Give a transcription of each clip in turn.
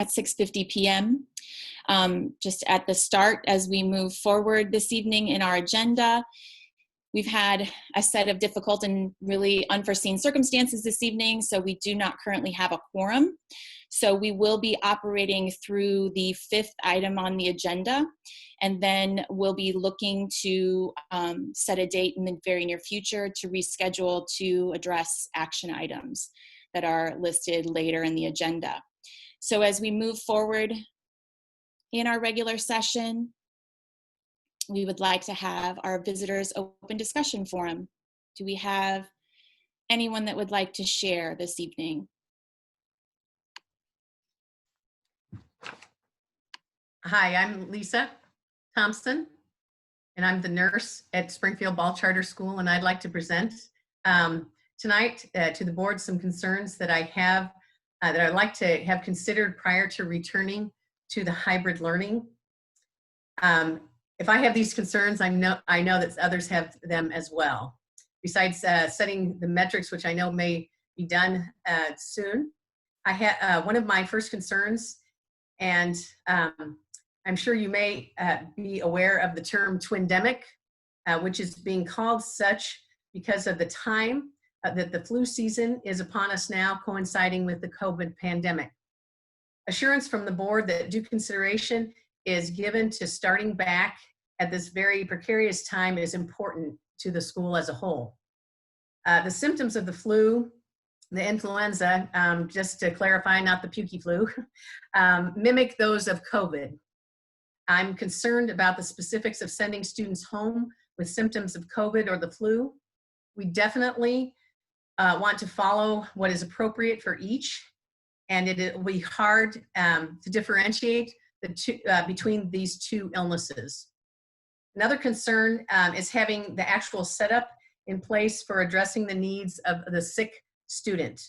at 6:50 p.m. Just at the start, as we move forward this evening in our agenda, we've had a set of difficult and really unforeseen circumstances this evening, so we do not currently have a quorum. So we will be operating through the 5th item on the agenda, and then we'll be looking to set a date in the very near future to reschedule to address action items that are listed later in the agenda. So as we move forward in our regular session, we would like to have our visitors open discussion forum. Do we have anyone that would like to share this evening? Hi, I'm Lisa Thompson, and I'm the nurse at Springfield Ball Charter School, and I'd like to present tonight to the board some concerns that I have that I'd like to have considered prior to returning to the hybrid learning. If I have these concerns, I know that others have them as well. Besides setting the metrics, which I know may be done soon, I had one of my first concerns, and I'm sure you may be aware of the term twindemic, which is being called such because of the time that the flu season is upon us now, coinciding with the COVID pandemic. Assurance from the board that due consideration is given to starting back at this very precarious time is important to the school as a whole. The symptoms of the flu, the influenza, just to clarify, not the pukey flu, mimic those of COVID. I'm concerned about the specifics of sending students home with symptoms of COVID or the flu. We definitely want to follow what is appropriate for each, and it will be hard to differentiate the two, between these two illnesses. Another concern is having the actual setup in place for addressing the needs of the sick student.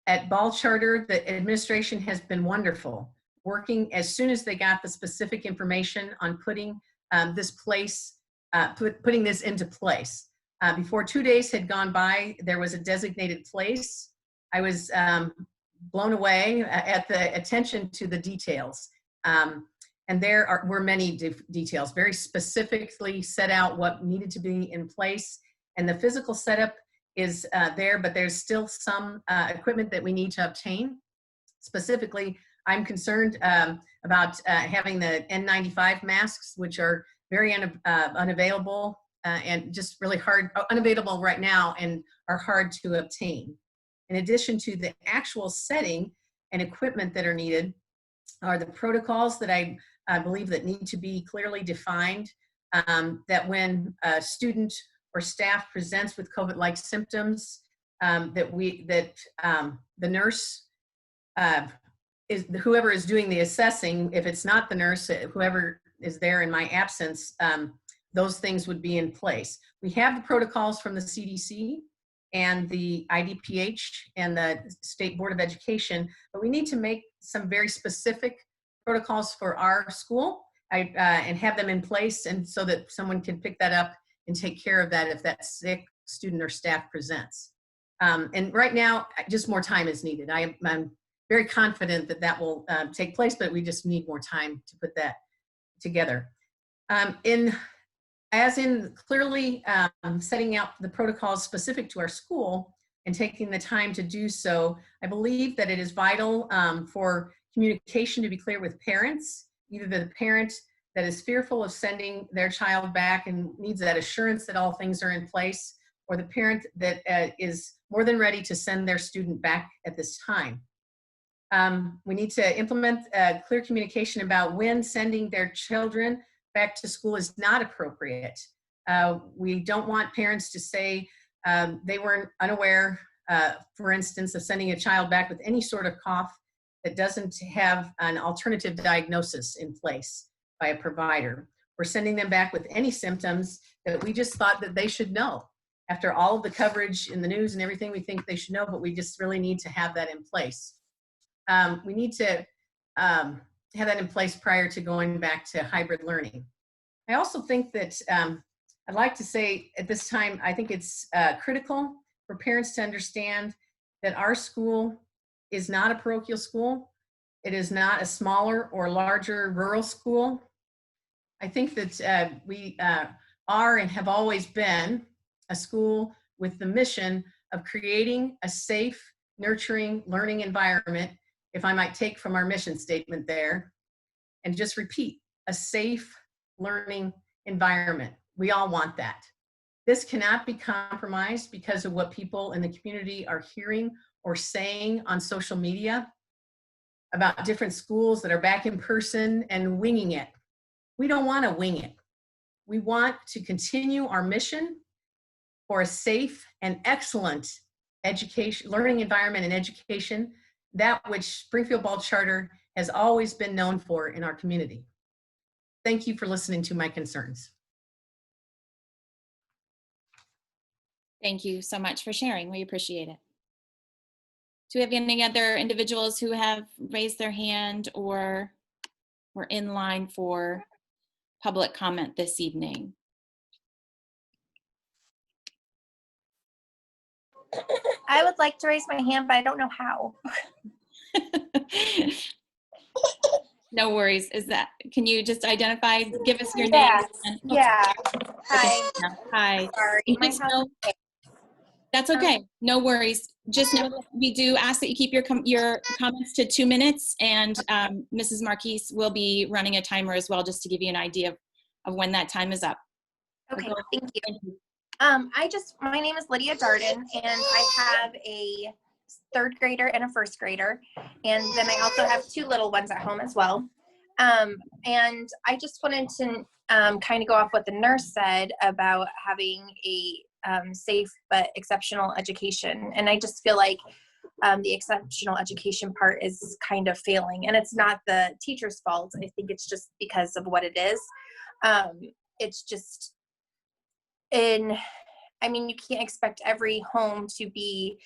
At Ball Charter, the administration has been wonderful, working as soon as they got the specific information on putting putting this into place. Before 2 days had gone by, there was a designated place. I was blown away at the attention to the details. And there were many details, very specifically set out what needed to be in place. And the physical setup is there, but there's still some equipment that we need to obtain. Specifically, I'm concerned about having the N95 masks, which are very unavailable and just really hard, unavailable right now and are hard to obtain. In addition to the actual setting and equipment that are needed are the protocols that I believe that need to be clearly defined, that when a student or staff presents with COVID-like symptoms, the nurse, whoever is doing the assessing, if it's not the nurse, whoever is there in my absence, those things would be in place. We have the protocols from the CDC and the IDPH and the State Board of Education, but we need to make some very specific protocols for our school and have them in place, and so that someone can pick that up and take care of that if that sick student or staff presents. And right now, just more time is needed. I'm very confident that that will take place, but we just need more time to put that together. As in clearly setting out the protocols specific to our school and taking the time to do so, I believe that it is vital for communication to be clear with parents, either the parent that is fearful of sending their child back and needs that assurance that all things are in place, or the parent that is more than ready to send their student back at this time. We need to implement clear communication about when sending their children back to school is not appropriate. We don't want parents to say they weren't unaware, for instance, of sending a child back with any sort of cough that doesn't have an alternative diagnosis in place by a provider. We're sending them back with any symptoms that we just thought that they should know. After all of the coverage in the news and everything, we think they should know, but we just really need to have that in place. We need to have that in place prior to going back to hybrid learning. I also think that I'd like to say at this time, I think it's critical for parents to understand that our school is not a parochial school. It is not a smaller or larger rural school. I think that we are and have always been a school with the mission of creating a safe, nurturing learning environment, if I might take from our mission statement there, and just repeat, a safe learning environment. We all want that. This cannot be compromised because of what people in the community are hearing or saying on social media about different schools that are back in person and winging it. We don't want to wing it. We want to continue our mission for a safe and excellent education, learning environment and education, that which Springfield Ball Charter has always been known for in our community. Thank you for listening to my concerns. Thank you so much for sharing. We appreciate it. Do we have any other individuals who have raised their hand or were in line for public comment this evening? I would like to raise my hand, but I don't know how. No worries. Can you just identify, give us your name? Yeah. Hi. Hi. Sorry. That's okay. No worries. Just know that we do ask that you keep your comments to 2 minutes, and Mrs. Marquise will be running a timer as well, just to give you an idea of when that time is up. Okay, thank you. My name is Lydia Darden, and I have a 3rd grader and a 1st grader, and then I also have 2 little ones at home as well. And I just wanted to kind of go off what the nurse said about having a safe but exceptional education. And I just feel like the exceptional education part is kind of failing, and it's not the teacher's fault. I think it's just because of what it is. It's just you can't expect every home to be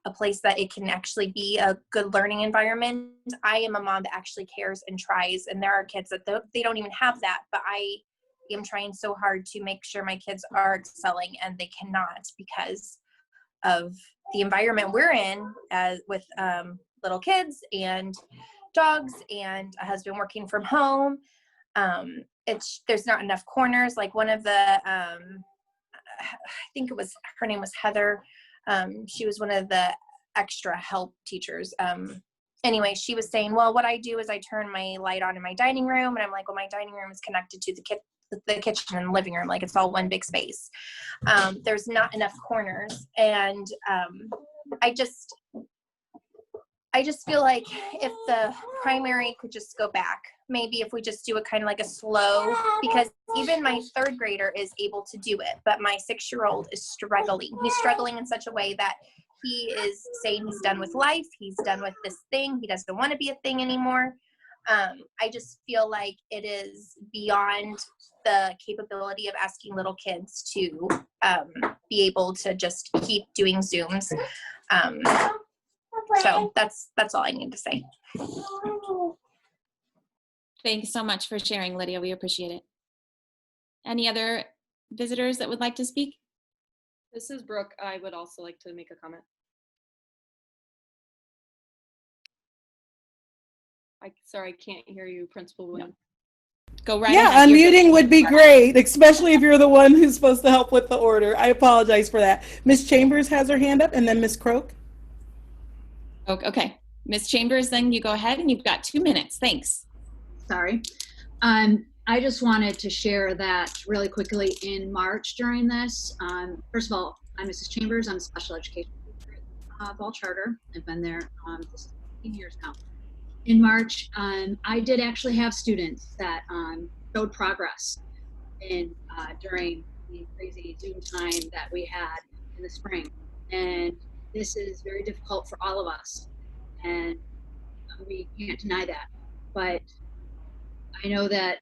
a place that it can actually be a good learning environment. I am a mom that actually cares and tries, and there are kids that they don't even have that, but I am trying so hard to make sure my kids are excelling, and they cannot because of the environment we're in, with little kids and dogs and a husband working from home. There's not enough corners. Like one of the I think her name was Heather. She was one of the extra help teachers. Anyway, she was saying, well, what I do is I turn my light on in my dining room, and I'm like, well, my dining room is connected to the kitchen and the living room. Like, it's all one big space. There's not enough corners. And I just feel like if the primary could just go back, maybe if we just do it kind of like a slow, because even my 3rd grader is able to do it, but my 6-year-old is struggling. He's struggling in such a way that he is saying he's done with life. He's done with this thing. He doesn't want to be a thing anymore. I just feel like it is beyond the capability of asking little kids to be able to just keep doing Zooms. So that's all I need to say. Thanks so much for sharing, Lydia. We appreciate it. Any other visitors that would like to speak? This is Brooke. I would also like to make a comment. Sorry, I can't hear you, Principal Williams. Go right yeah, ahead. unmuting would be great, especially if you're the one who's supposed to help with the order. I apologize for that. Ms. Chambers has her hand up, and then Ms. Croak. Okay. Ms. Chambers, then you go ahead, and you've got 2 minutes. Thanks. Sorry. I just wanted to share that really quickly. In March during this, first of all, I'm Mrs. Chambers. I'm a special education teacher at Ball Charter. I've been there this 15 years now. In March, I did actually have students that showed progress during the crazy Zoom time that we had in the spring. And this is very difficult for all of us, and we can't deny that. But I know that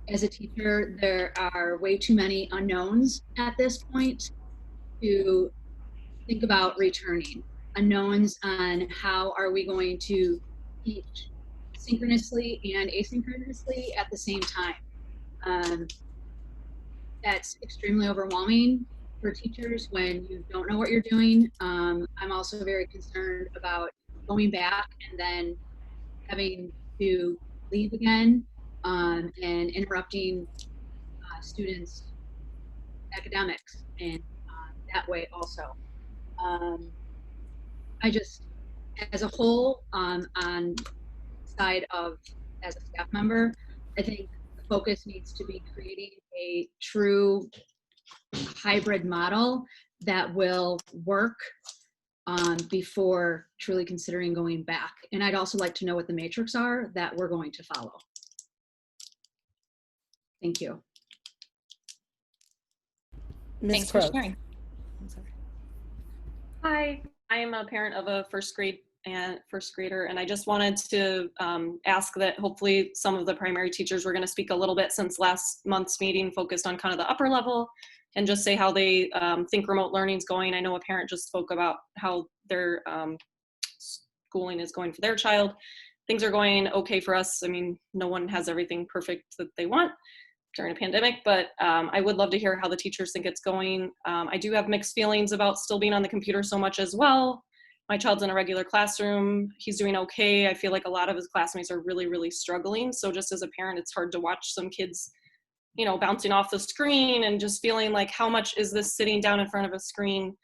as a teacher, there are way too many unknowns at this point to think about returning. Unknowns on how are we going to teach synchronously and asynchronously at the same time. That's extremely overwhelming for teachers when you don't know what you're doing. I'm also very concerned about going back and then having to leave again and interrupting students' academics and that way also. I just, as a whole, on side of as a staff member, I think the focus needs to be creating a true hybrid model that will work before truly considering going back. And I'd also like to know what the matrix are that we're going to follow. Thank you. Ms. Thanks for Crowe. sharing. I'm sorry. Hi, I am a parent of a first grader, and I just wanted to ask that hopefully some of the primary teachers were going to speak a little bit, since last month's meeting focused on kind of the upper level, and just say how they think remote learning is going. I know a parent just spoke about how their schooling is going for their child. Things are going okay for us. I mean, no one has everything perfect that they want during a pandemic, but I would love to hear how the teachers think it's going. I do have mixed feelings about still being on the computer so much as well. My child's in a regular classroom. He's doing okay. I feel like a lot of his classmates are really, really struggling. So just as a parent, it's hard to watch some kids, you know, bouncing off the screen and just feeling like, how much is this sitting down in front of a screen?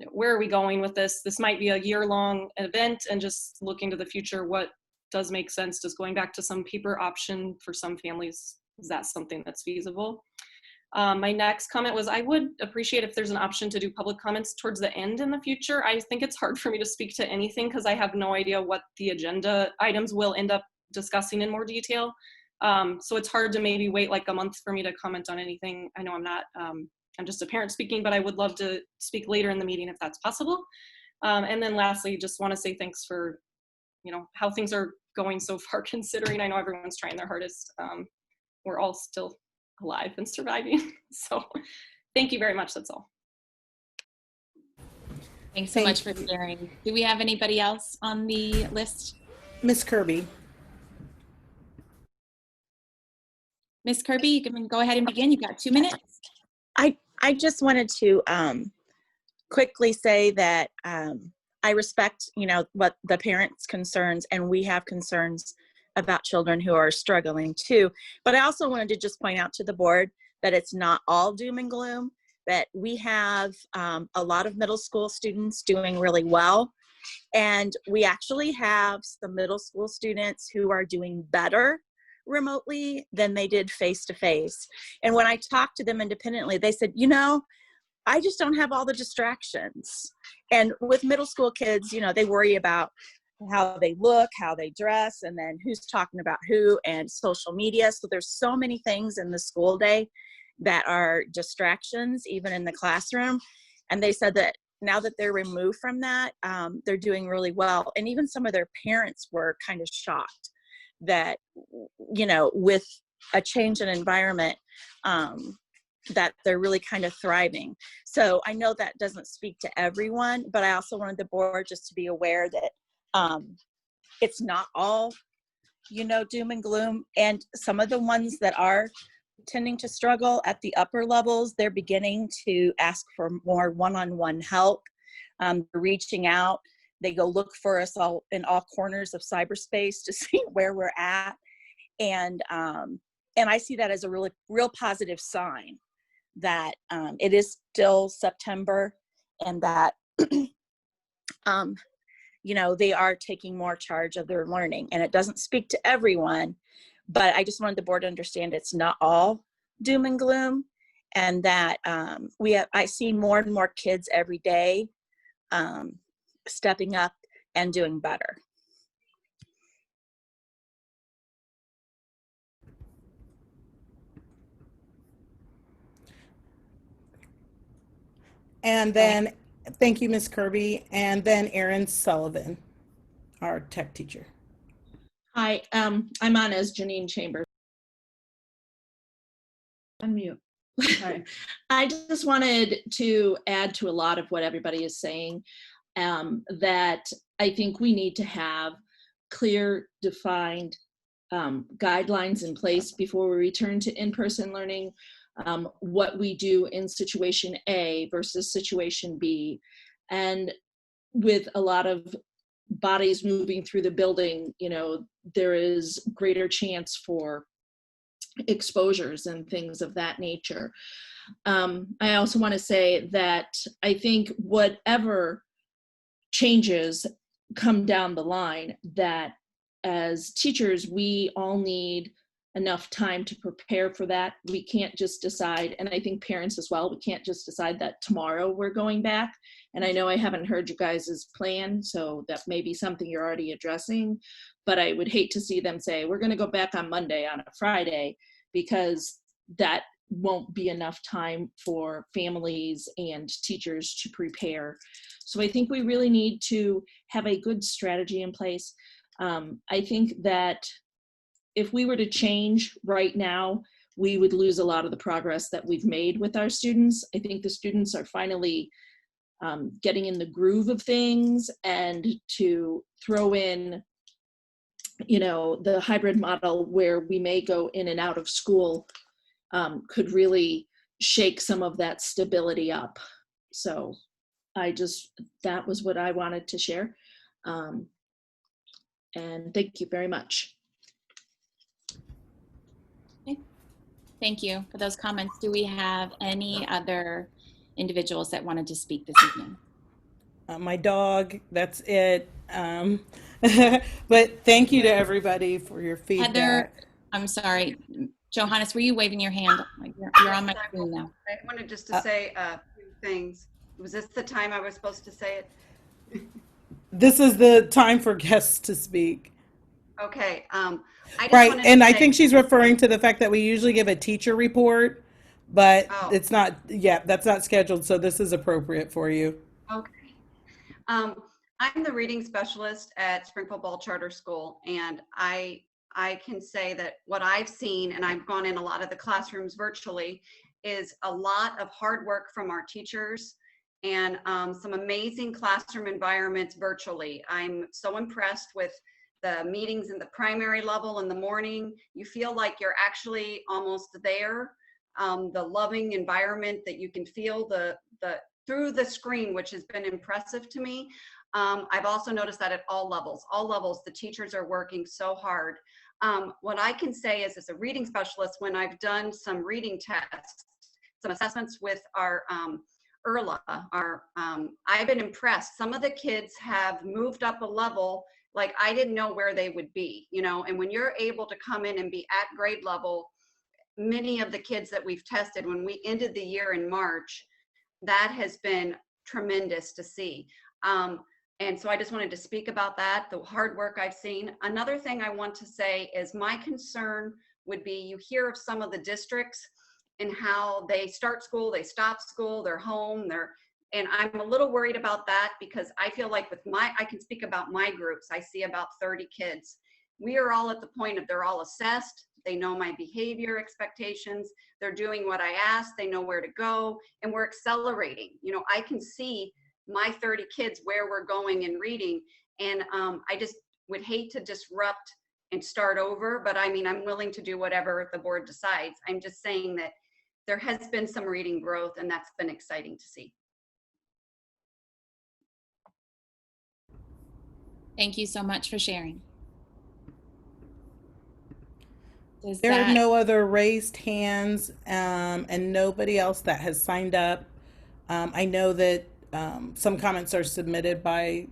Where are we going with this? This might be a year-long event, and just looking to the future, what does make sense? Does going back to some paper option for some families, is that something that's feasible? My next comment was, I would appreciate if there's an option to do public comments towards the end in the future. I think it's hard for me to speak to anything because I have no idea what the agenda items will end up discussing in more detail. So it's hard to maybe wait like a month for me to comment on anything. I know I'm not, I'm just a parent speaking, but I would love to speak later in the meeting if that's possible. And then lastly, just want to say thanks for, you know, how things are going so far, considering I know everyone's trying their hardest. We're all still alive and surviving. So thank you very much. That's all. Thanks so much for sharing. Do we have anybody else on the list? Ms. Kirby. Ms. Kirby, you can go ahead and begin. You've got 2 minutes. I just wanted to quickly say that I respect, you know, what the parents' concerns, and we have concerns about children who are struggling too. But I also wanted to just point out to the board that it's not all doom and gloom, that we have a lot of middle school students doing really well. And we actually have some middle school students who are doing better remotely than they did face-to-face. And when I talked to them independently, they said, you know, I just don't have all the distractions. And with middle school kids, you know, they worry about how they look, how they dress, and then who's talking about who, and social media. So there's so many things in the school day that are distractions, even in the classroom. And they said that now that they're removed from that, they're doing really well. And even some of their parents were kind of shocked that, you know, with a change in environment, that they're really kind of thriving. So I know that doesn't speak to everyone, but I also wanted the board just to be aware that it's not all, you know, doom and gloom. And some of the ones that are tending to struggle at the upper levels, they're beginning to ask for more one-on-one help, reaching out. They go look for us all in all corners of cyberspace to see where we're at. And I see that as a real positive sign that it is still September, and that you know, they are taking more charge of their learning. And it doesn't speak to everyone, but I just wanted the board to understand it's not all doom and gloom, and that I see more and more kids every day stepping up and doing better. And then, thank you, Ms. Kirby. And then Erin Sullivan, our tech teacher. Hi, I'm on as Janine Chambers. Unmute. Sorry. I just wanted to add to a lot of what everybody is saying, that I think we need to have clear, defined guidelines in place before we return to in-person learning, what we do in situation A versus situation B. And with a lot of bodies moving through the building, there is greater chance for exposures and things of that nature. I also want to say that I think whatever changes come down the line, that as teachers, we all need enough time to prepare for that. We can't just decide, and I think parents as well, we can't just decide that tomorrow we're going back. And I know I haven't heard you guys' plan, so that may be something you're already addressing, but I would hate to see them say, we're gonna go back on Monday on a Friday, because that won't be enough time for families and teachers to prepare. So I think we really need to have a good strategy in place. I think that if we were to change right now, we would lose a lot of the progress that we've made with our students. I think the students are finally getting in the groove of things, and to throw in, the hybrid model where we may go in and out of school could really shake some of that stability up. So that was what I wanted to share. And thank you very much. Thank you for those comments. Do we have any other individuals that wanted to speak this evening? My dog, that's it. But thank you to everybody for your feedback. Heather, I'm sorry. Johannes, were you waving your hand? You're on my screen now. I wanted just to say a few things. Was this the time I was supposed to say it? This is the time for guests to speak. Okay. I just Right, wanted and to I say- think she's referring to the fact that we usually give a teacher report, but it's not, that's not scheduled, so this is appropriate for you. Okay. I'm the reading specialist at Springfield Ball Charter School, and I can say that what I've seen, and I've gone in a lot of the classrooms virtually, is a lot of hard work from our teachers and some amazing classroom environments virtually. I'm so impressed with the meetings in the primary level in the morning. You feel like you're actually almost there. The loving environment that you can feel through the screen, which has been impressive to me. I've also noticed that at all levels, the teachers are working so hard. What I can say is, as a reading specialist, when I've done some reading tests, some assessments with our ERLA, I've been impressed. Some of the kids have moved up a level, like I didn't know where they would be, and when you're able to come in and be at grade level, many of the kids that we've tested, when we ended the year in March, that has been tremendous to see. And so I just wanted to speak about that, the hard work I've seen. Another thing I want to say is my concern would be, you hear of some of the districts and how they start school, they stop school, they're home, and I'm a little worried about that, because I feel like I can speak about my groups. I see about 30 kids. We are all at the point of, they're all assessed. They know my behavior expectations. They're doing what I ask. They know where to go, and we're accelerating. I can see my 30 kids where we're going in reading, and I just would hate to disrupt and start over, but I mean, I'm willing to do whatever the board decides. I'm just saying that there has been some reading growth, and that's been exciting to see. Thank you so much for sharing. There are no other raised hands, and nobody else that has signed up. I know that some comments are submitted by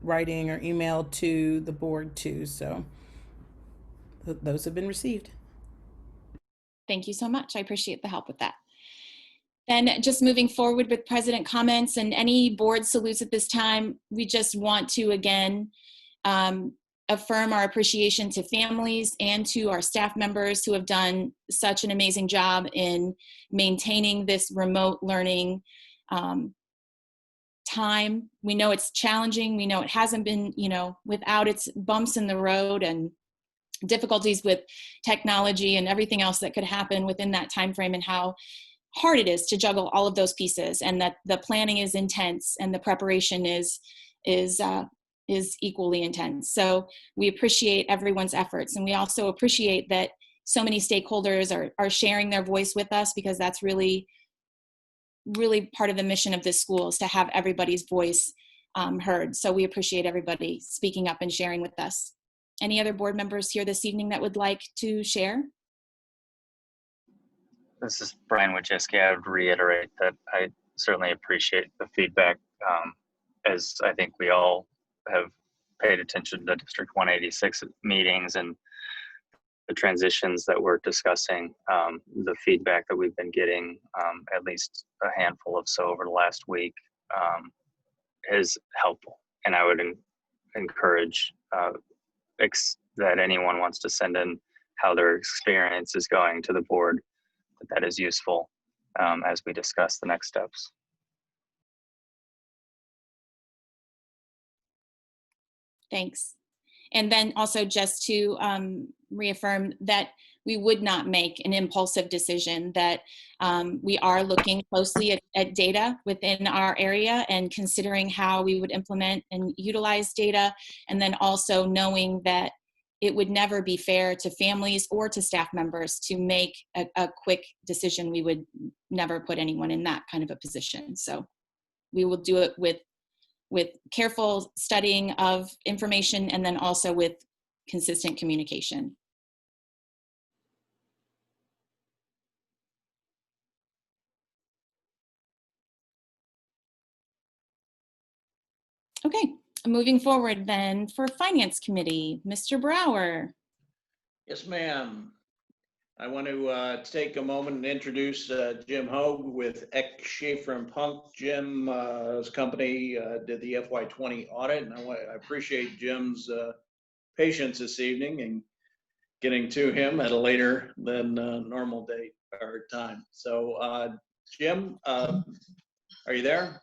writing or email to the board too, so those have been received. Thank you so much. I appreciate the help with that. Then just moving forward with president comments and any board salutes at this time, we just want to again affirm our appreciation to families and to our staff members who have done such an amazing job in maintaining this remote learning time. We know it's challenging. We know it hasn't been, without its bumps in the road and difficulties with technology and everything else that could happen within that time frame, and how hard it is to juggle all of those pieces, and that the planning is intense and the preparation is equally intense. So we appreciate everyone's efforts, and we also appreciate that so many stakeholders are sharing their voice with us, because that's really part of the mission of this school, is to have everybody's voice heard. So we appreciate everybody speaking up and sharing with us. Any other board members here this evening that would like to share? This is Brian Wojcicki. I would reiterate that I certainly appreciate the feedback, as I think we all have paid attention to District 186 meetings and the transitions that we're discussing. The feedback that we've been getting, at least a handful of so over the last week, is helpful. And I would encourage that anyone wants to send in how their experience is going to the board, that is useful as we discuss the next steps. Thanks. And then also just to reaffirm that we would not make an impulsive decision, that we are looking closely at data within our area and considering how we would implement and utilize data, and then also knowing that it would never be fair to families or to staff members to make a quick decision. We would never put anyone in that kind of a position. So we will do it with careful studying of information and then also with consistent communication. Okay, moving forward then for Finance Committee, Mr. Brower. Yes, ma'am. I want to take a moment and introduce Jim Hogue with Eck, Schaefer and Punk. Jim's company did the FY20 audit, and I appreciate Jim's patience this evening and getting to him at a later than normal date or time. So, Jim, are you there?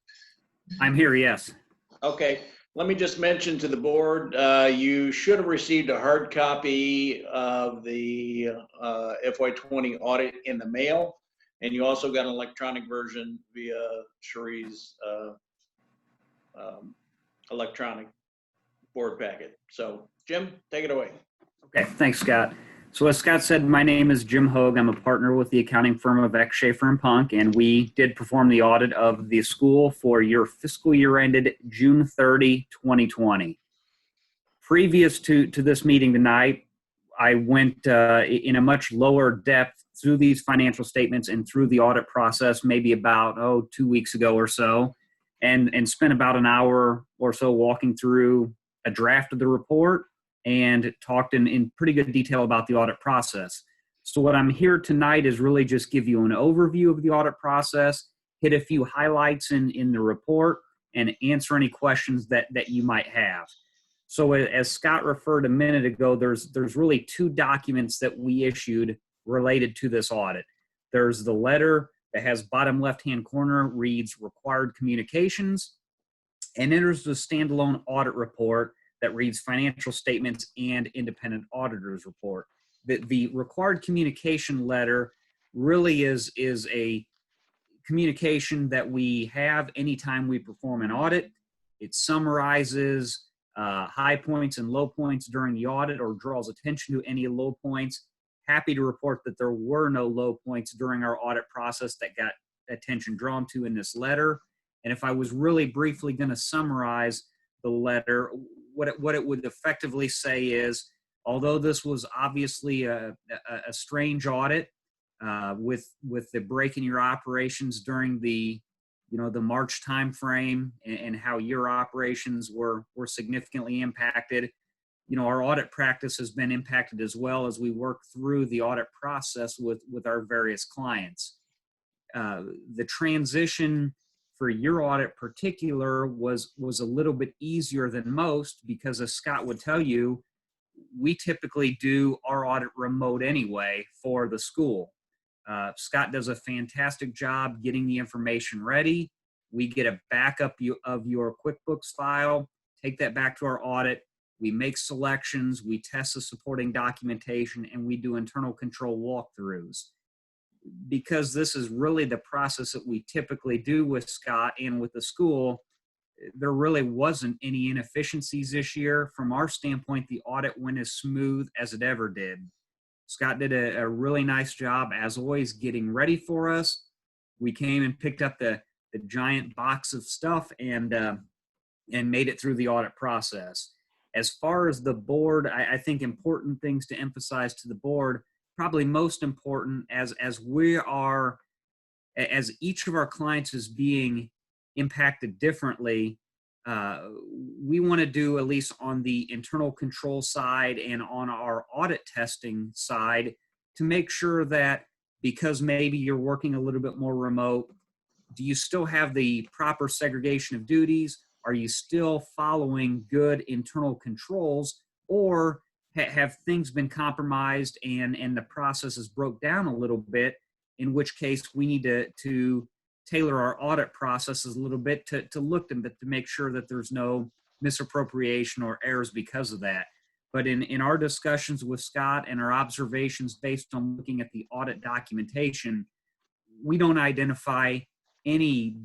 I'm here, yes. Okay. Let me just mention to the board, you should have received a hard copy of the FY20 audit in the mail, and you also got an electronic version via Cherie's electronic board packet. So, Jim, take it away. Okay, thanks, Scott. So as Scott said, my name is Jim Hogue. I'm a partner with the accounting firm of Eck, Schaefer and Punk, and we did perform the audit of the school for your fiscal year ended June 30, 2020. Previous to this meeting tonight, I went in a much lower depth through these financial statements and through the audit process, maybe about 2 weeks ago or so, and spent about an hour or so walking through a draft of the report and talked in pretty good detail about the audit process. So what I'm here tonight is really just give you an overview of the audit process, hit a few highlights in the report, and answer any questions that you might have. So as Scott referred a minute ago, there's really two documents that we issued related to this audit. There's the letter that has bottom left-hand corner reads required communications, and then there's the standalone audit report that reads financial statements and independent auditors report. The required communication letter really is a communication that we have anytime we perform an audit. It summarizes high points and low points during the audit or draws attention to any low points. Happy to report that there were no low points during our audit process that got attention drawn to in this letter. And if I was really briefly going to summarize the letter, what it would effectively say is, although this was obviously a strange audit with the break in your operations during the March timeframe and how your operations were significantly impacted, our audit practice has been impacted as well as we work through the audit process with our various clients. The transition for your audit particular was a little bit easier than most because, as Scott would tell you, we typically do our audit remote anyway for the school. Scott does a fantastic job getting the information ready. We get a backup of your QuickBooks file, take that back to our audit. We make selections, we test the supporting documentation, and we do internal control walkthroughs. Because this is really the process that we typically do with Scott and with the school, there really wasn't any inefficiencies this year. From our standpoint, the audit went as smooth as it ever did. Scott did a really nice job, as always, getting ready for us. We came and picked up the giant box of stuff, and and made it through the audit process. As far as the board, I think important things to emphasize to the board, probably most important as each of our clients is being impacted differently, we want to do, at least on the internal control side and on our audit testing side, to make sure that, because maybe you're working a little bit more remote, do you still have the proper segregation of duties? Are you still following good internal controls, or have things been compromised and the processes broke down a little bit, in which case we need to tailor our audit processes a little bit to look to make sure that there's no misappropriation or errors because of that. But in our discussions with Scott and our observations based on looking at the audit documentation, we don't identify any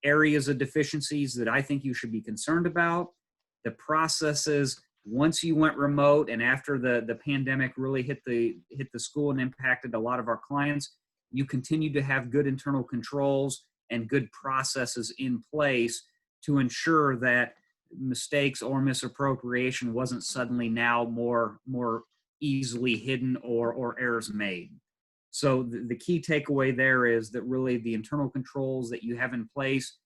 areas of deficiencies that I think you should be concerned about. The processes, once you went remote and after the pandemic really hit the school and impacted a lot of our clients, you continue to have good internal controls and good processes in place to ensure that mistakes or misappropriation wasn't suddenly now more easily hidden or errors made. So the key takeaway there is that really the internal controls that you have in place,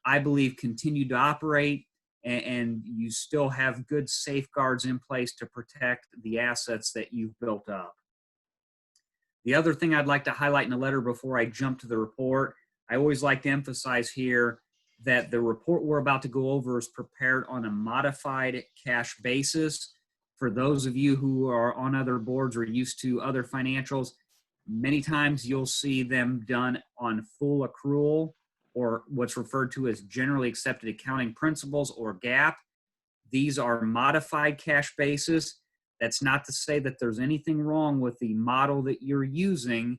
I believe, continue to operate, and you still have good safeguards in place to protect the assets that you've built up. The other thing I'd like to highlight in the letter before I jump to the report, I always like to emphasize here that the report we're about to go over is prepared on a modified cash basis. For those of you who are on other boards or used to other financials, many times you'll see them done on full accrual, or what's referred to as generally accepted accounting principles, or GAAP. These are modified cash basis. That's not to say that there's anything wrong with the model that you're using.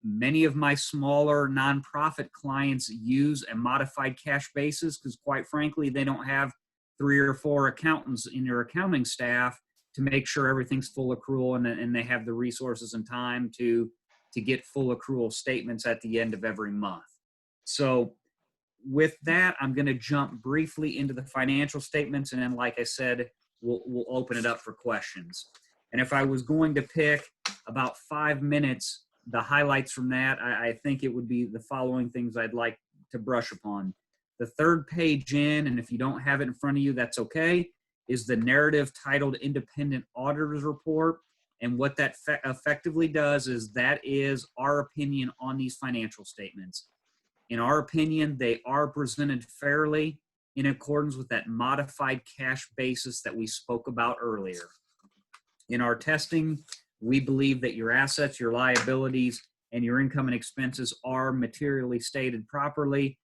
Many of my smaller nonprofit clients use a modified cash basis because, quite frankly, they don't have 3 or 4 accountants in their accounting staff to make sure everything's full accrual, and they have the resources and time to get full accrual statements at the end of every month. So with that, I'm going to jump briefly into the financial statements, and then, like I said, we'll open it up for questions. And if I was going to pick about 5 minutes, the highlights from that, I think it would be the following things I'd like to brush upon. The third page in, and if you don't have it in front of you, that's okay, is the narrative titled Independent Auditors Report. And what that effectively does is that is our opinion on these financial statements. In our opinion, they are presented fairly in accordance with that modified cash basis that we spoke about earlier. In our testing, we believe that your assets, your liabilities, and your income and expenses are materially stated properly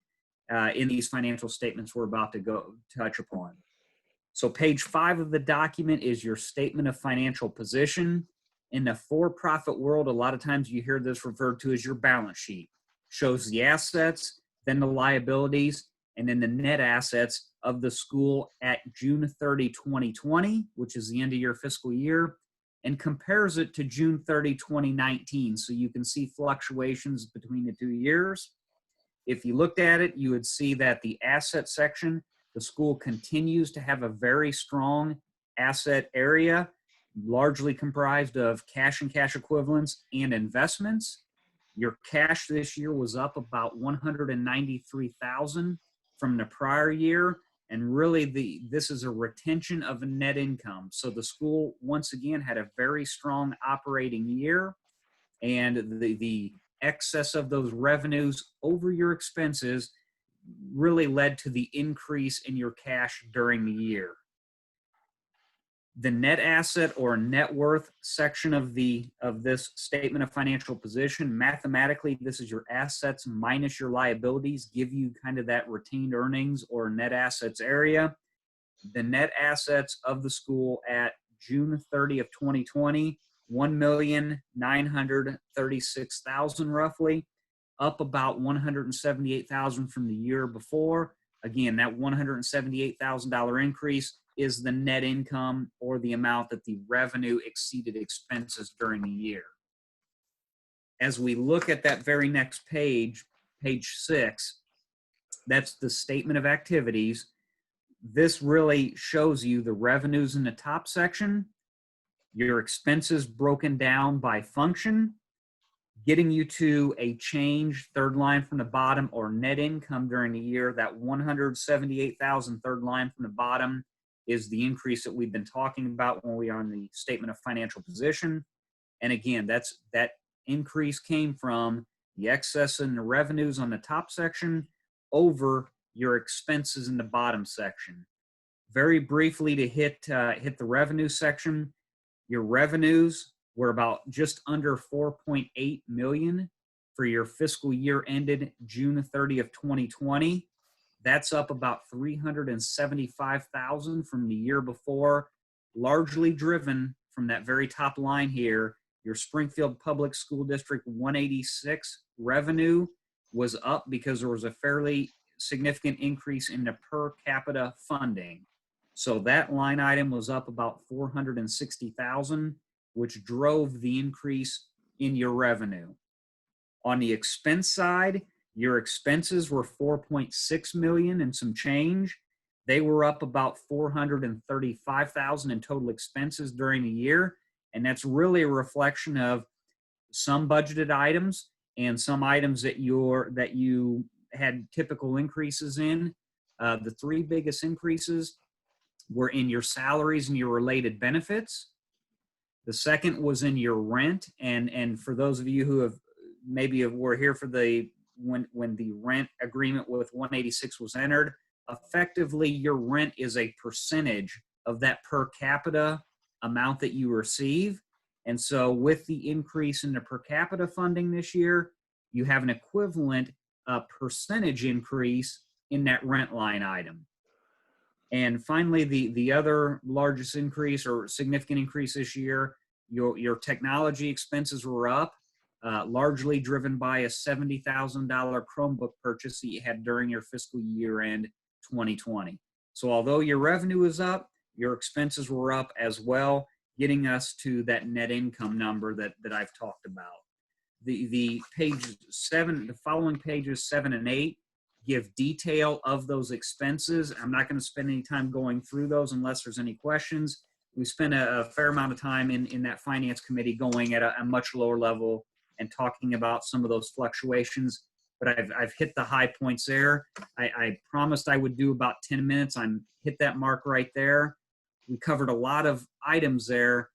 in these financial statements we're about to go touch upon. So page 5 of the document is your statement of financial position. In the for-profit world, a lot of times you hear this referred to as your balance sheet. Shows the assets, then the liabilities, and then the net assets of the school at June 30, 2020, which is the end of your fiscal year, and compares it to June 30, 2019. So you can see fluctuations between the 2 years. If you looked at it, you would see that the asset section, the school continues to have a very strong asset area, largely comprised of cash and cash equivalents and investments. Your cash this year was up about $193,000 from the prior year. And really this is a retention of a net income. So the school, once again, had a very strong operating year, and the excess of those revenues over your expenses really led to the increase in your cash during the year. The net asset or net worth section of this statement of financial position, mathematically, this is your assets minus your liabilities, give you kind of that retained earnings or net assets area. The net assets of the school at June 30 of 2020, $1,936,000 roughly, up about $178,000 from the year before. Again, that $178,000 increase is the net income, or the amount that the revenue exceeded expenses during the year. As we look at that very next page, page 6, that's the statement of activities. this really shows you the revenues in the top section, your expenses broken down by function, getting you to a change, third line from the bottom, or net income during the year. That 178,000 third line from the bottom is the increase that we've been talking about when we are on the statement of financial position. And again, that increase came from the excess in the revenues on the top section over your expenses in the bottom section. Very briefly to hit the revenue section, your revenues were about just under 4.8 million for your fiscal year ended June 30th, 2020. That's up about 375,000 from the year before, largely driven from that very top line here. Your Springfield Public School District 186 revenue was up because there was a fairly significant increase in the per capita funding. So that line item was up about 460,000, which drove the increase in your revenue. On the expense side, your expenses were 4.6 million and some change. They were up about 435,000 in total expenses during the year. And that's really a reflection of some budgeted items and some items that you had typical increases in. The three biggest increases were in your salaries and your related benefits. The second was in your rent. And for those of you who have were here for when the rent agreement with 186 was entered, effectively your rent is a percentage of that per capita amount that you receive. And so with the increase in the per capita funding this year, you have an equivalent percentage increase in that rent line item. And finally, the other largest increase or significant increase this year, your technology expenses were up, largely driven by a $70,000 Chromebook purchase that you had during your fiscal year end 2020. So although your revenue is up, your expenses were up as well, getting us to that net income number that I've talked about. The following pages 7 and 8 give detail of those expenses. I'm not going to spend any time going through those unless there's any questions. We spent a fair amount of time in that finance committee going at a much lower level and talking about some of those fluctuations, but I've hit the high points there. I promised I would do about 10 minutes. I'm hit that mark right there. We covered a lot of items there.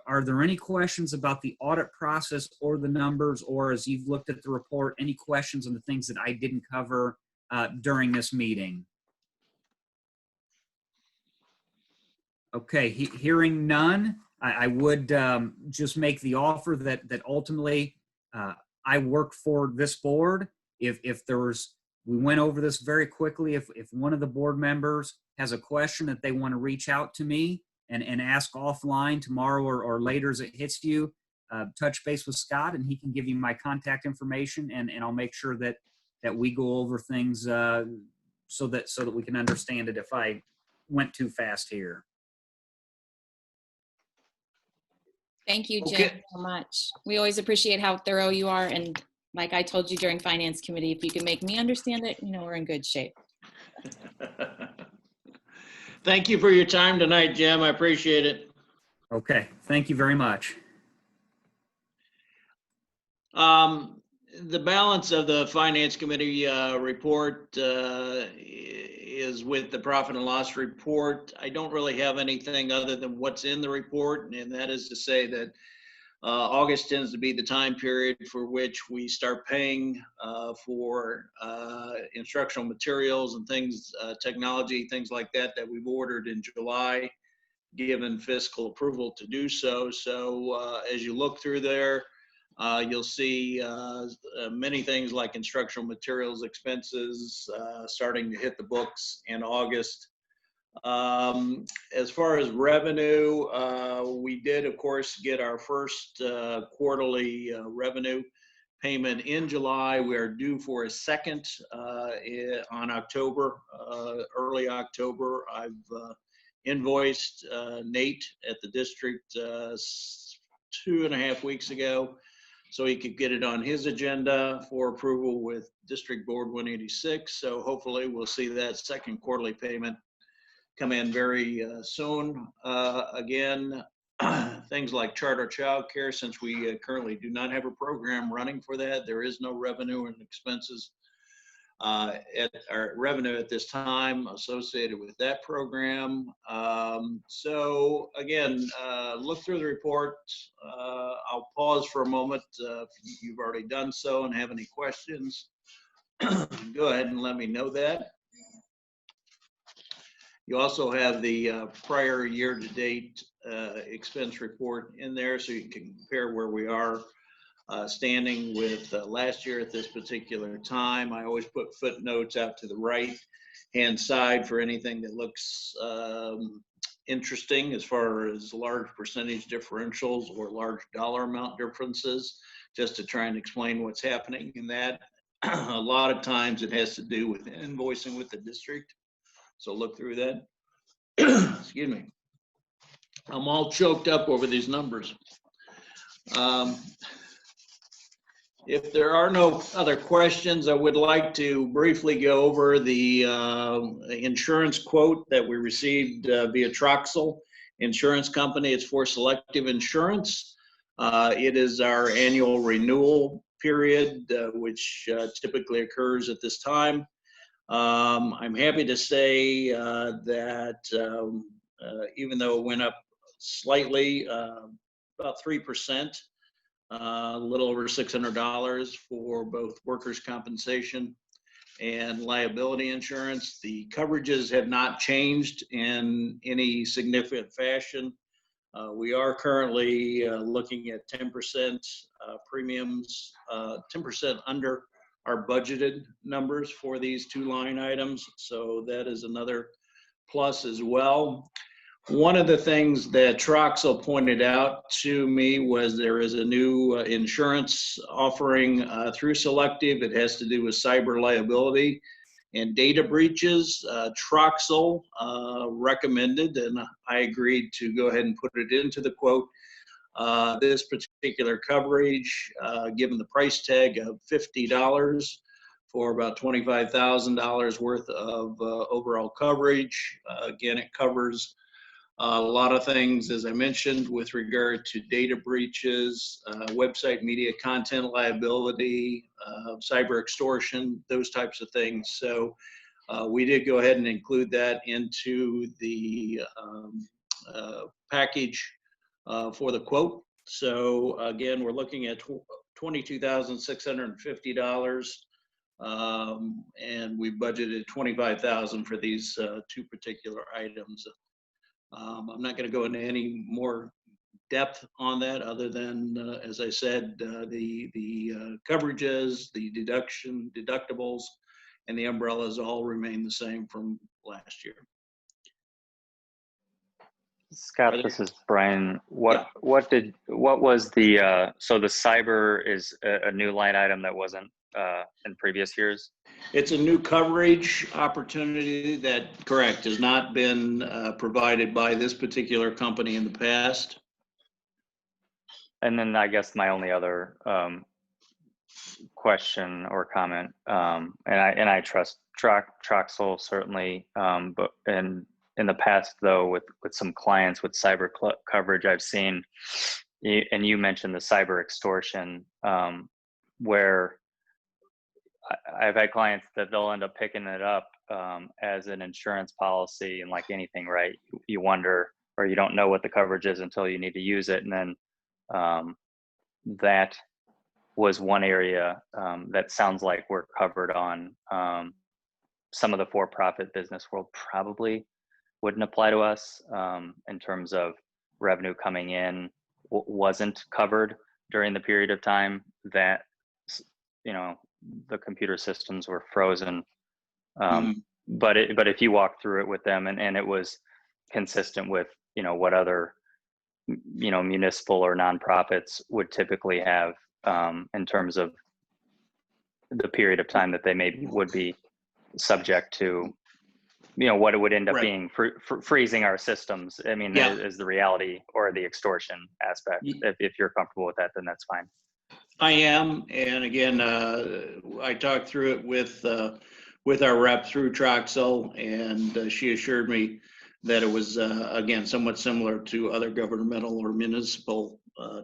Are there any questions about the audit process or the numbers, or as you've looked at the report, any questions on the things that I didn't cover during this meeting? Okay, hearing none, I would just make the offer that ultimately I work for this board. If there's, we went over this very quickly. If one of the board members has a question that they want to reach out to me and ask offline tomorrow or later as it hits you, touch base with Scott and he can give you my contact information, and I'll make sure that we go over things so that we can understand it if I went too fast here. Thank you, Jim, Okay. so much. We always appreciate how thorough you are. And like I told you during finance committee, if you can make me understand it, we're in good shape. Thank you for your time tonight, Jim. I appreciate it. Okay, thank you very much. The balance of the Finance Committee report is with the profit and loss report. I don't really have anything other than what's in the report, and that is to say that August tends to be the time period for which we start paying for instructional materials and things, technology, things like that we've ordered in July, given fiscal approval to do so. So as you look through there, you'll see many things like instructional materials expenses starting to hit the books in August. As far as revenue, we did, of course, get our first quarterly revenue payment in July. We are due for a second on October, early October. I've invoiced Nate at the district 2.5 weeks ago, so he could get it on his agenda for approval with District Board 186. So hopefully we'll see that second quarterly payment come in very soon. Again, things like charter childcare, since we currently do not have a program running for that, there is no revenue and expenses at our revenue at this time associated with that program. So again, look through the report. I'll pause for a moment. If you've already done so and have any questions, go ahead and let me know that. You also have the prior year-to-date expense report in there, so you can compare where we are standing with last year at this particular time. I always put footnotes out to the right-hand side for anything that looks interesting as far as large percentage differentials or large dollar amount differences, just to try and explain what's happening in that. A lot of times it has to do with invoicing with the district. So look through that. Excuse me. I'm all choked up over these numbers. If there are no other questions, I would like to briefly go over the insurance quote that we received via Troxel Insurance Company. It's for Selective Insurance. It is our annual renewal period, which typically occurs at this time. I'm happy to say that even though it went up slightly, about 3%, a little over $600 for both workers' compensation and liability insurance. The coverages have not changed in any significant fashion. We are currently looking at 10% premiums, 10% under our budgeted numbers for these two line items. So that is another plus as well. One of the things that Troxel pointed out to me was there is a new insurance offering through Selective. It has to do with cyber liability and data breaches. Troxel recommended, and I agreed to go ahead and put it into the quote, this particular coverage, given the price tag of $50 for about $25,000 worth of overall coverage. Again, it covers a lot of things, as I mentioned, with regard to data breaches, website media content liability, cyber extortion, those types of things. So we did go ahead and include that into the package for the quote. So again, we're looking at $22,650, and we budgeted $25,000 for these two particular items. I'm not going to go into any more depth on that other than, as I said, the coverages, the deductibles, and the umbrellas all remain the same from last year. Scott, this is Brian. What was the so the cyber is a new line item that wasn't in previous years? It's a new coverage opportunity that, correct, has not been provided by this particular company in the past. And then I guess my only other question or comment, and I trust Troxel certainly, but in the past though, with some clients with cyber coverage, I've seen, and you mentioned the cyber extortion, where I've had clients that they'll end up picking it up as an insurance policy, and like anything, right? You wonder, or you don't know what the coverage is until you need to use it. And then that was one area that sounds like we're covered on. Some of the for-profit business world probably wouldn't apply to us in terms of revenue coming in wasn't covered during the period of time that, you know, the computer systems were frozen. But if you walk through it with them and it was consistent with, you know, what other, you know, municipal or nonprofits would typically have in terms of the period of time that they maybe would be subject to, you know, what it would end up being freezing our systems. I mean, is the reality or the extortion aspect. If you're comfortable with that, then that's fine. I am, and again, I talked through it with our rep through Troxel, and she assured me that it was, again, somewhat similar to other governmental or municipal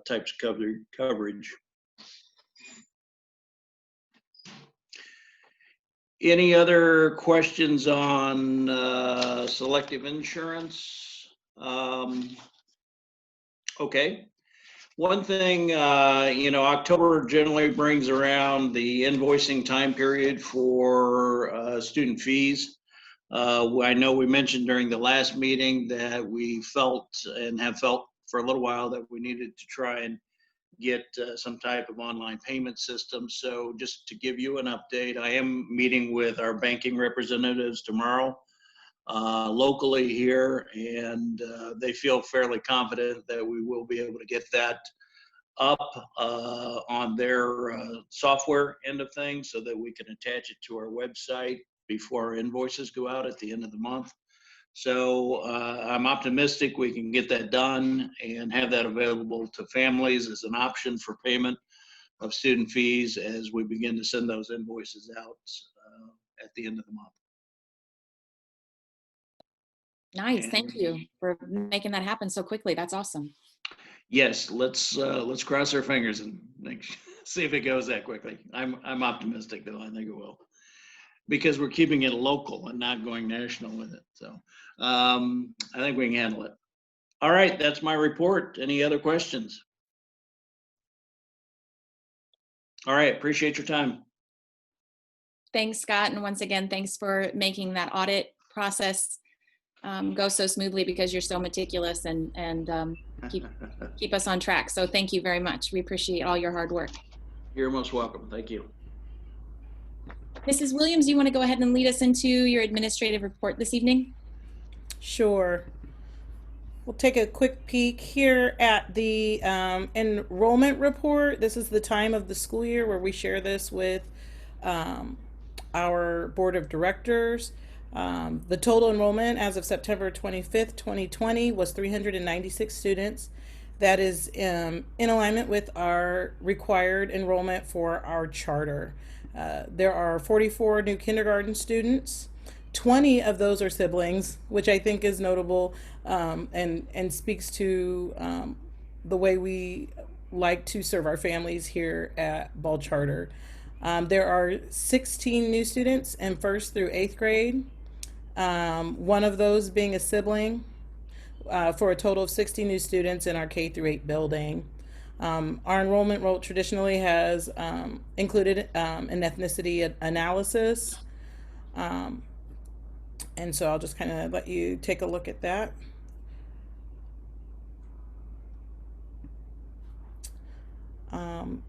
types of coverage. Any other questions on selective insurance? Okay. One thing, October generally brings around the invoicing time period for student fees. I know we mentioned during the last meeting that we felt and have felt for a little while that we needed to try and get some type of online payment system. So just to give you an update, I am meeting with our banking representatives tomorrow locally here, and they feel fairly confident that we will be able to get that up on their software end of things so that we can attach it to our website before our invoices go out at the end of the month. So I'm optimistic we can get that done and have that available to families as an option for payment of student fees as we begin to send those invoices out at the end of the month. Nice. Thank you for making that happen so quickly. That's awesome. Yes, let's cross our fingers and see if it goes that quickly. I'm optimistic though. I think it will, because we're keeping it local and not going national with it. So I think we can handle it. All right, that's my report. Any other questions? All right, appreciate your time. Thanks, Scott. And once again, thanks for making that audit process go so smoothly, because you're so meticulous and keep us on track. So thank you very much. We appreciate all your hard work. You're most welcome. Thank you. Mrs. Williams, you want to go ahead and lead us into your administrative report this evening? Sure. We'll take a quick peek here at the enrollment report. This is the time of the school year where we share this with our board of directors. The total enrollment as of September 25th, 2020 was 396 students. That is in alignment with our required enrollment for our charter. There are 44 new kindergarten students. 20 of those are siblings, which I think is notable and speaks to the way we like to serve our families here at Ball Charter. There are 16 new students in 1st through 8th grade. One of those being a sibling, for a total of 60 new students in our K through 8 building. Our enrollment role traditionally has included an ethnicity analysis. And so I'll just kind of let you take a look at that. And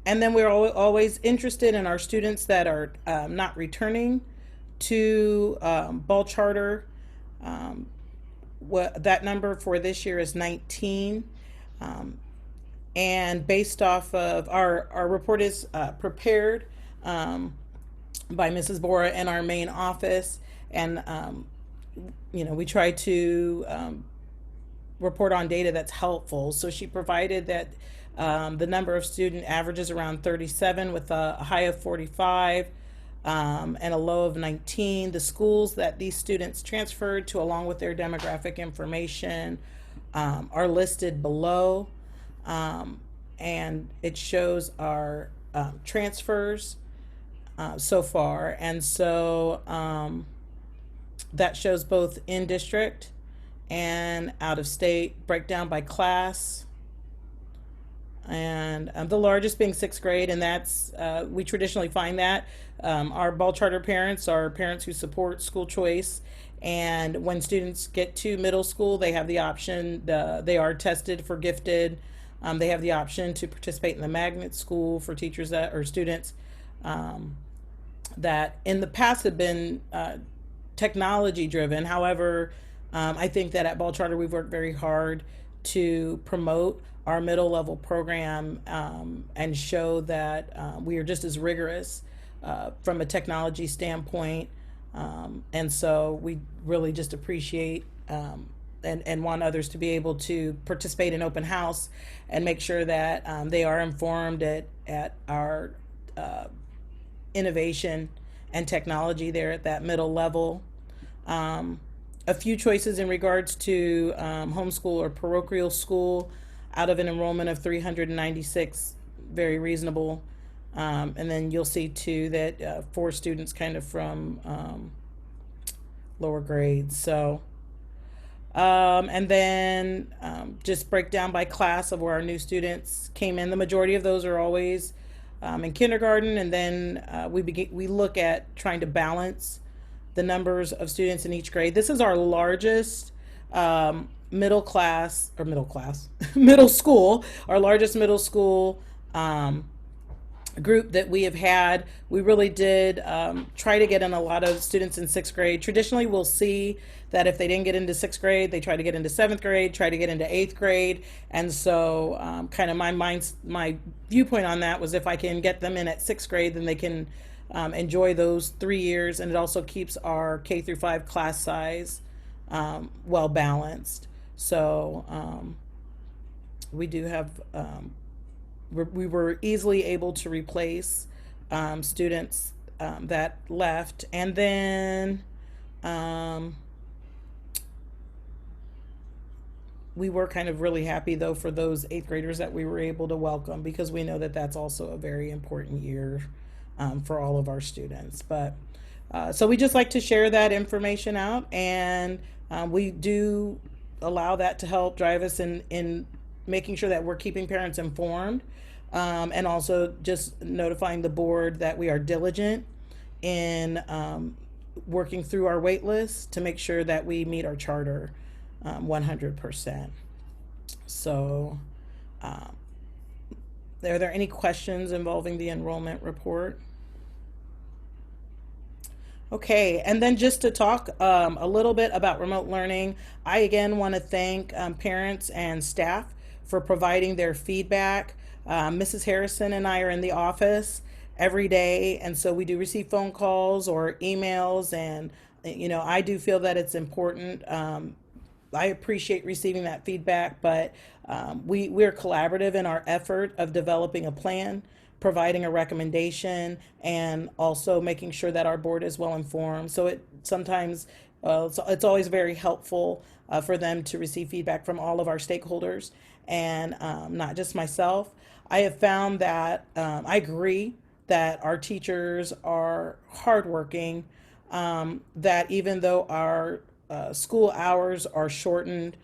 then we're always interested in our students that are not returning to Ball Charter. That number for this year is 19. And based off of our report is prepared by Mrs. Bora in our main office. And, we try to report on data that's helpful. So she provided that the number of student averages around 37 with a high of 45 and a low of 19. The schools that these students transferred to, along with their demographic information, are listed below. And it shows our transfers so far. And so that shows both in district and out of state, breakdown by class. And the largest being 6th grade, and that's we traditionally find that our Ball Charter parents are parents who support school choice, and when students get to middle school, they have the option, they are tested for gifted, they have the option to participate in the magnet school for teachers that or students that in the past have been technology driven. However, I think that at Ball Charter we've worked very hard to promote our middle level program and show that we are just as rigorous from a technology standpoint. And so we really just appreciate and want others to be able to participate in open house and make sure that they are informed at our innovation and technology there at that middle level. a few choices in regards to homeschool or parochial school out of an enrollment of 396, very reasonable. And then you'll see too that 4 students kind of from lower grades. So, and then just break down by class of where our new students came in. The majority of those are always in kindergarten, and then we look at trying to balance the numbers of students in each grade. This is our largest middle school, our largest middle school group that we have had. We really did try to get in a lot of students in 6th grade. Traditionally, we'll see that if they didn't get into 6th grade, they try to get into 7th grade, try to get into 8th grade. And so kind of my viewpoint on that was if I can get them in at 6th grade, then they can enjoy those 3 years. And it also keeps our K through 5 class size well balanced. So we do have we were easily able to replace students that left. And then we were kind of really happy though for those 8th graders that we were able to welcome, because we know that that's also a very important year for all of our students. But so we just like to share that information out, and we do allow that to help drive us in making sure that we're keeping parents informed, and also just notifying the board that we are diligent in working through our wait list to make sure that we meet our charter 100%. So are there any questions involving the enrollment report? Okay, and then just to talk a little bit about remote learning, I again want to thank parents and staff for providing their feedback. Mrs. Harrison and I are in the office every day, and so we do receive phone calls or emails, and I do feel that it's important. I appreciate receiving that feedback, but we're collaborative in our effort of developing a plan, providing a recommendation, and also making sure that our board is well informed. So it's always very helpful for them to receive feedback from all of our stakeholders, and not just myself. I have found that I agree that our teachers are hardworking, that even though our school hours are shortened,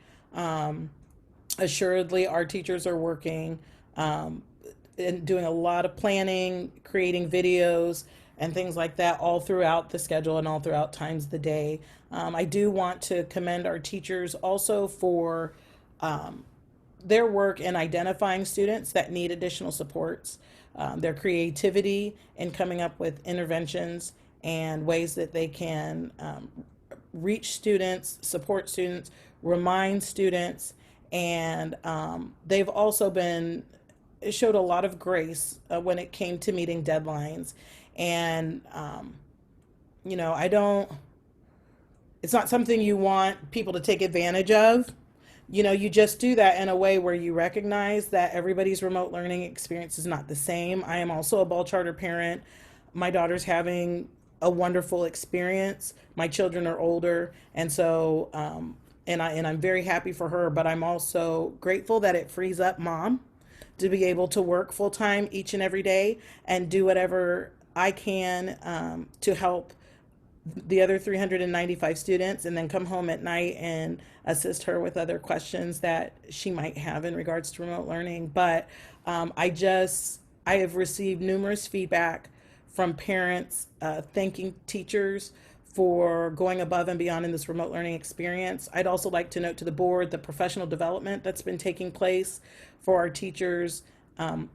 assuredly our teachers are working and doing a lot of planning, creating videos and things like that all throughout the schedule and all throughout times of the day. I do want to commend our teachers also for their work in identifying students that need additional supports, their creativity in coming up with interventions and ways that they can reach students, support students, remind students, and they've also showed a lot of grace when it came to meeting deadlines. And it's not something you want people to take advantage of. You just do that in a way where you recognize that everybody's remote learning experience is not the same. I am also a ball charter parent. My daughter's having a wonderful experience. My children are older, and so and I'm very happy for her, but I'm also grateful that it frees up mom to be able to work full time each and every day and do whatever I can to help the other 395 students, and then come home at night and assist her with other questions that she might have in regards to remote learning. But I have received numerous feedback from parents thanking teachers for going above and beyond in this remote learning experience. I'd also like to note to the board the professional development that's been taking place for our teachers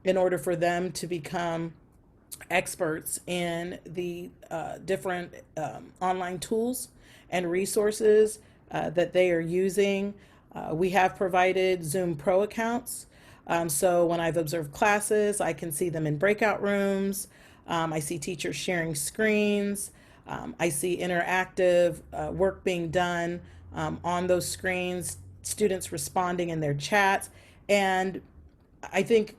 in order for them to become experts in the different online tools and resources that they are using. We have provided Zoom Pro accounts. So when I've observed classes, I can see them in breakout rooms. I see teachers sharing screens. I see interactive work being done on those screens, students responding in their chats. And I think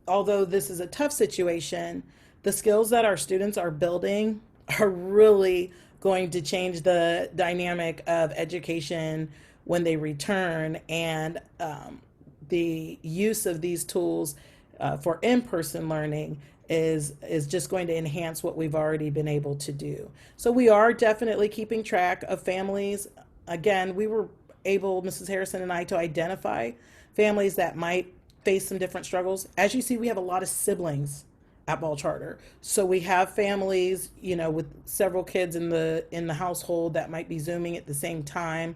although this is a tough situation, the skills that our students are building are really going to change the dynamic of education when they return, and the use of these tools for in-person learning is just going to enhance what we've already been able to do. So we are definitely keeping track of families. Again, we were able, Mrs. Harrison and I, to identify families that might face some different struggles. As you see, we have a lot of siblings at Ball Charter. So we have families, you know, with several kids in the household that might be Zooming at the same time.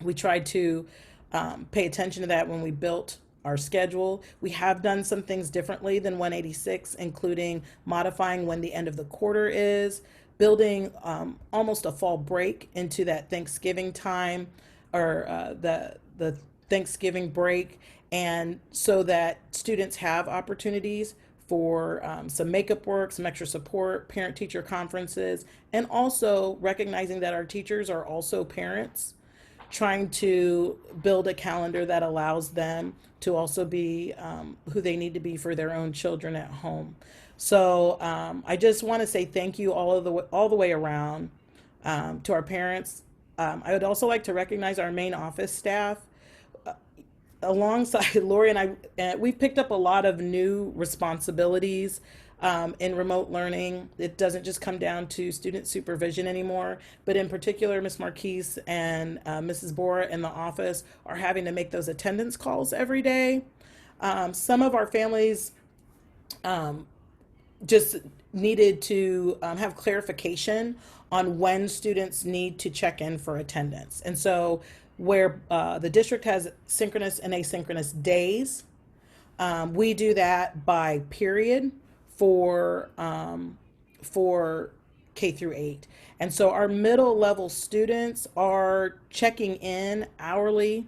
We tried to pay attention to that when we built our schedule. We have done some things differently than 186, including modifying when the end of the quarter is, building almost a fall break into that Thanksgiving time, or the Thanksgiving break, and so that students have opportunities for some makeup work, some extra support, parent-teacher conferences, and also recognizing that our teachers are also parents, trying to build a calendar that allows them to also be who they need to be for their own children at home. So I just want to say thank you all the way around to our parents. I would also like to recognize our main office staff. Alongside Lori and I, we've picked up a lot of new responsibilities in remote learning. It doesn't just come down to student supervision anymore, but in particular, Ms. Marquise and Mrs. Bora in the office are having to make those attendance calls every day. Some of our families just needed to have clarification on when students need to check in for attendance. And so where the district has synchronous and asynchronous days, we do that by period for K through 8. And so our middle level students are checking in hourly,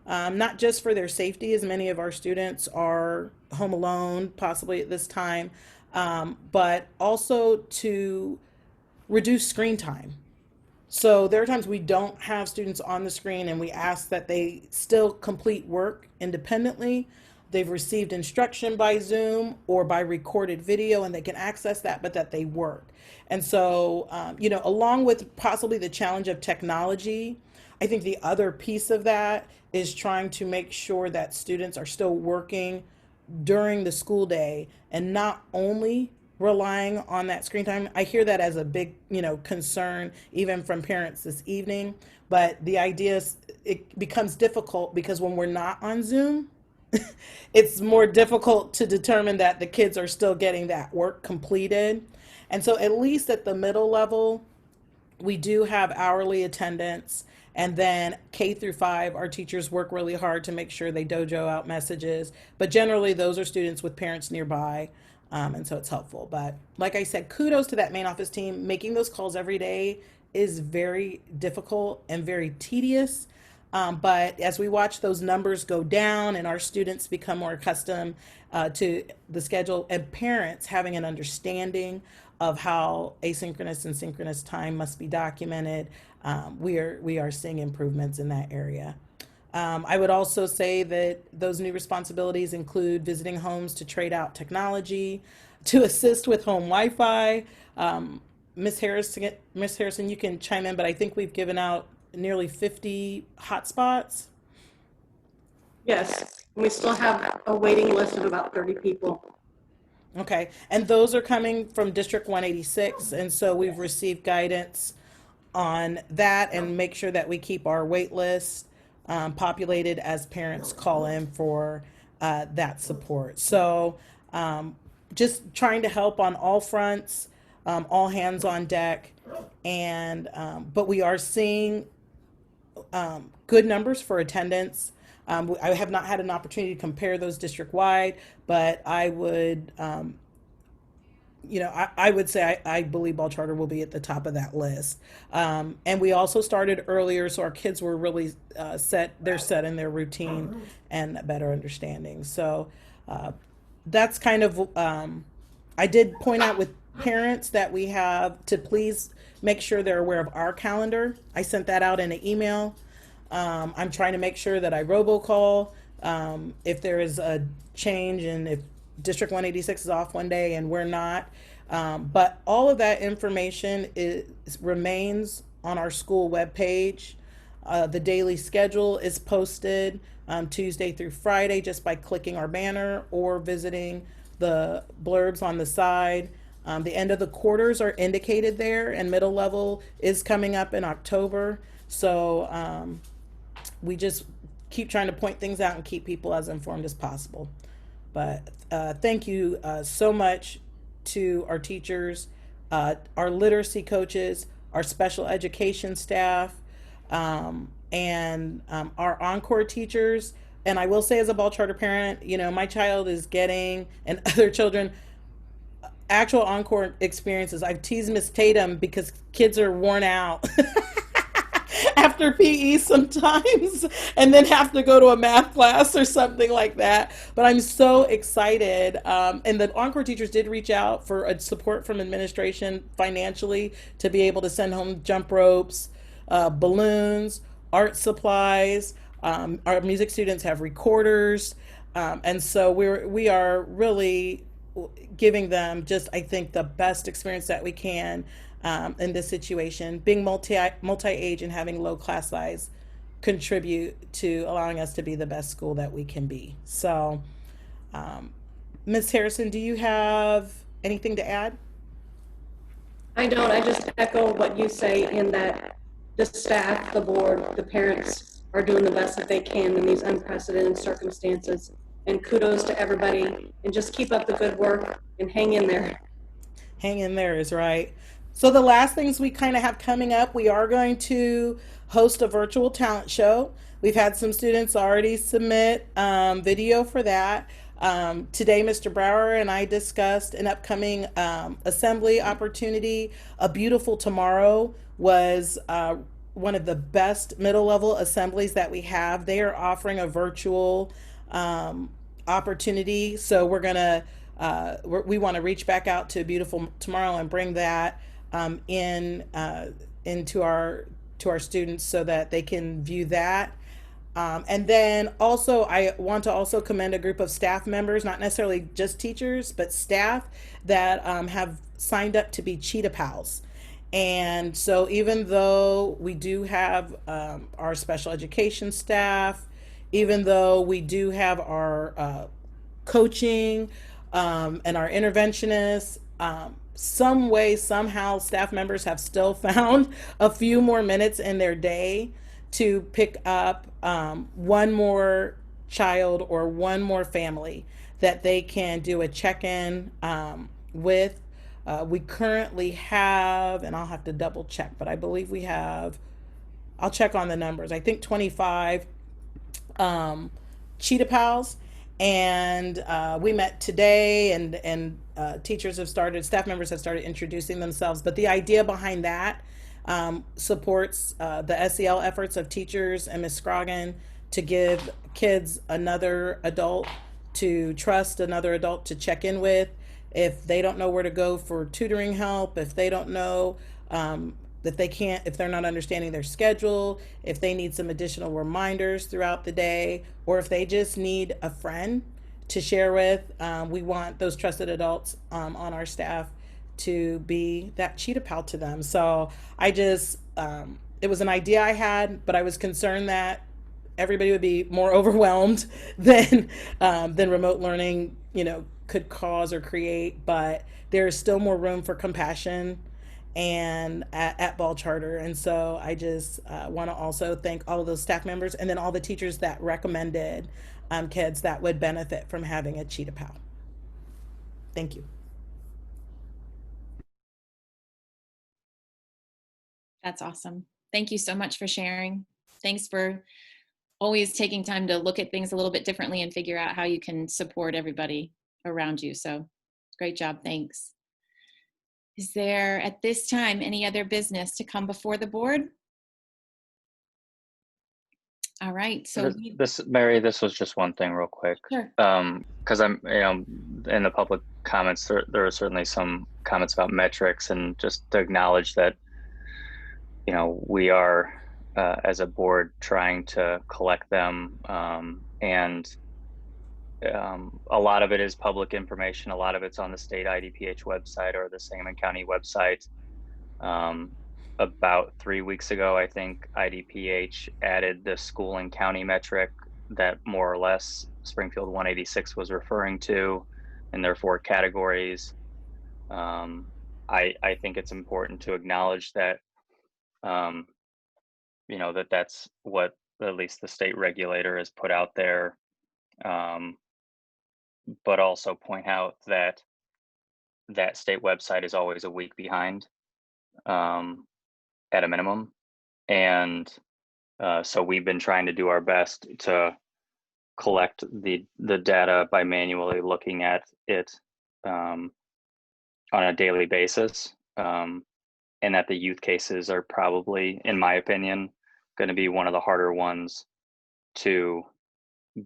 not just for their safety, as many of our students are home alone, possibly at this time, but also to reduce screen time. So there are times we don't have students on the screen, and we ask that they still complete work independently. They've received instruction by Zoom or by recorded video, and they can access that, but that they work. And so, you know, along with possibly the challenge of technology, I think the other piece of that is trying to make sure that students are still working during the school day and not only relying on that screen time. I hear that as a big, you know, concern even from parents this evening, but the idea is it becomes difficult because when we're not on Zoom, it's more difficult to determine that the kids are still getting that work completed. And so at least at the middle level, we do have hourly attendance. And then K through 5, our teachers work really hard to make sure they dojo out messages. But generally, those are students with parents nearby. And so it's helpful. But like I said, kudos to that main office team. Making those calls every day is very difficult and very tedious. But as we watch those numbers go down and our students become more accustomed to the schedule, and parents having an understanding of how asynchronous and synchronous time must be documented, we are seeing improvements in that area. I would also say that those new responsibilities include visiting homes to trade out technology, to assist with home Wi-Fi. Ms. Harrison, you can chime in, but I think we've given out nearly 50 hotspots. Yes, we still have a waiting list of about 30 people. Okay, and those are coming from District 186, and so we've received guidance on that and make sure that we keep our wait list populated as parents call in for that support. So just trying to help on all fronts, all hands on deck, and but we are seeing good numbers for attendance. I have not had an opportunity to compare those district-wide, but I would, you know, I would say I believe Ball Charter will be at the top of that list. And we also started earlier, so our kids were really set in their routine and a better understanding. So that's kind of, I did point out with parents that we have to please make sure they're aware of our calendar. I sent that out in an email. I'm trying to make sure that I robocall if there is a change and if District 186 is off one day and we're not. But all of that information remains on our school webpage. The daily schedule is posted Tuesday through Friday just by clicking our banner or visiting the blurbs on the side. The end of the quarters are indicated there, and middle level is coming up in October. So we just keep trying to point things out and keep people as informed as possible. But thank you so much to our teachers, our literacy coaches, our special education staff, and our Encore teachers. And I will say, as a ball charter parent, you know, my child is getting, and other children, actual Encore experiences. I've teased Miss Tatum because kids are worn out after PE sometimes, and then have to go to a math class or something like that. But I'm so excited. And the Encore teachers did reach out for a support from administration financially to be able to send home jump ropes, balloons, art supplies. Our music students have recorders. And so we are really giving them just, I think, the best experience that we can in this situation. Being multi-age and having low class size contribute to allowing us to be the best school that we can be. So, Ms. Harrison, do you have anything to add? I don't. I just echo what you say in that the staff, the board, the parents are doing the best that they can in these unprecedented circumstances. And kudos to everybody, and just keep up the good work and hang in there. Hang in there is right. So the last things we kind of have coming up, we are going to host a virtual talent show. We've had some students already submit video for that. Today, Mr. Brower and I discussed an upcoming assembly opportunity. A Beautiful Tomorrow was one of the best middle level assemblies that we have. They are offering a virtual opportunity. So we're gonna we want to reach back out to Beautiful Tomorrow and bring that into our students so that they can view that. And then also, I want to also commend a group of staff members, not necessarily just teachers, but staff that have signed up to be Cheetah Pals. And so even though we do have our special education staff, even though we do have our coaching and our interventionists, some way, somehow, staff members have still found a few more minutes in their day to pick up one more child or one more family that they can do a check-in with. We currently have, and I'll have to double check, but I believe we have, I'll check on the numbers, I think 25 Cheetah Pals. And we met today, and teachers have started, staff members have started introducing themselves. But the idea behind that supports the SEL efforts of teachers and Ms. Scroggin to give kids another adult to trust, another adult to check in with. If they don't know where to go for tutoring help, if they don't know that they can't, if they're not understanding their schedule, if they need some additional reminders throughout the day, or if they just need a friend to share with, we want those trusted adults on our staff to be that Cheetah Pal to them. So I just, it was an idea I had, but I was concerned that everybody would be more overwhelmed than remote learning, could cause or create. But there's still more room for compassion and at Ball Charter. And so I just want to also thank all of those staff members and then all the teachers that recommended kids that would benefit from having a Cheetah Pal. Thank you. That's awesome. Thank you so much for sharing. Thanks for always taking time to look at things a little bit differently and figure out how you can support everybody around you. So great job. Thanks. Is there at this time any other business to come before the board? All right. So Mary, this was just one thing real quick. Sure. Because I'm, in the public comments, there are certainly some comments about metrics, and just to acknowledge that, we are, as a board, trying to collect them and a lot of it is public information. A lot of it's on the state IDPH website or the Sangamon County website. About 3 weeks ago, I think IDPH added the school and county metric that more or less Springfield 186 was referring to in their 4 categories. I think it's important to acknowledge that, you know, that's what at least the state regulator has put out there, but also point out that that state website is always a week behind, at a minimum. And so we've been trying to do our best to collect the data by manually looking at it on a daily basis. And that the youth cases are probably, in my opinion, going to be one of the harder ones to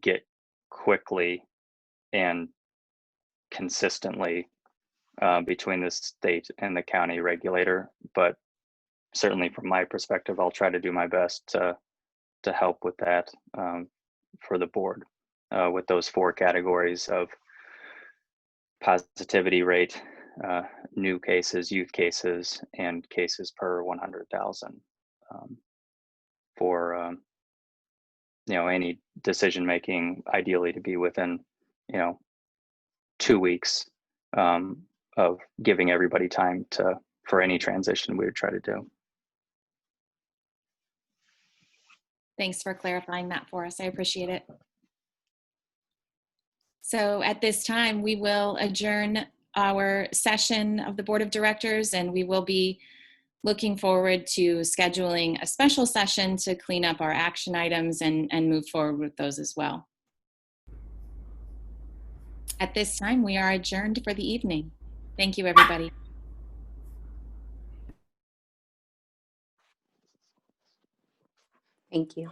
get quickly and consistently between the state and the county regulator. But certainly from my perspective, I'll try to do my best to help with that for the board with those 4 categories of positivity rate, new cases, youth cases, and cases per 100,000 for you know, any decision making, ideally to be within, you know, 2 weeks of giving everybody time for any transition we would try to do. Thanks for clarifying that for us. I appreciate it. So at this time, we will adjourn our session of the Board of Directors, and we will be looking forward to scheduling a special session to clean up our action items and move forward with those as well. At this time, we are adjourned for the evening. Thank you, everybody. Thank you.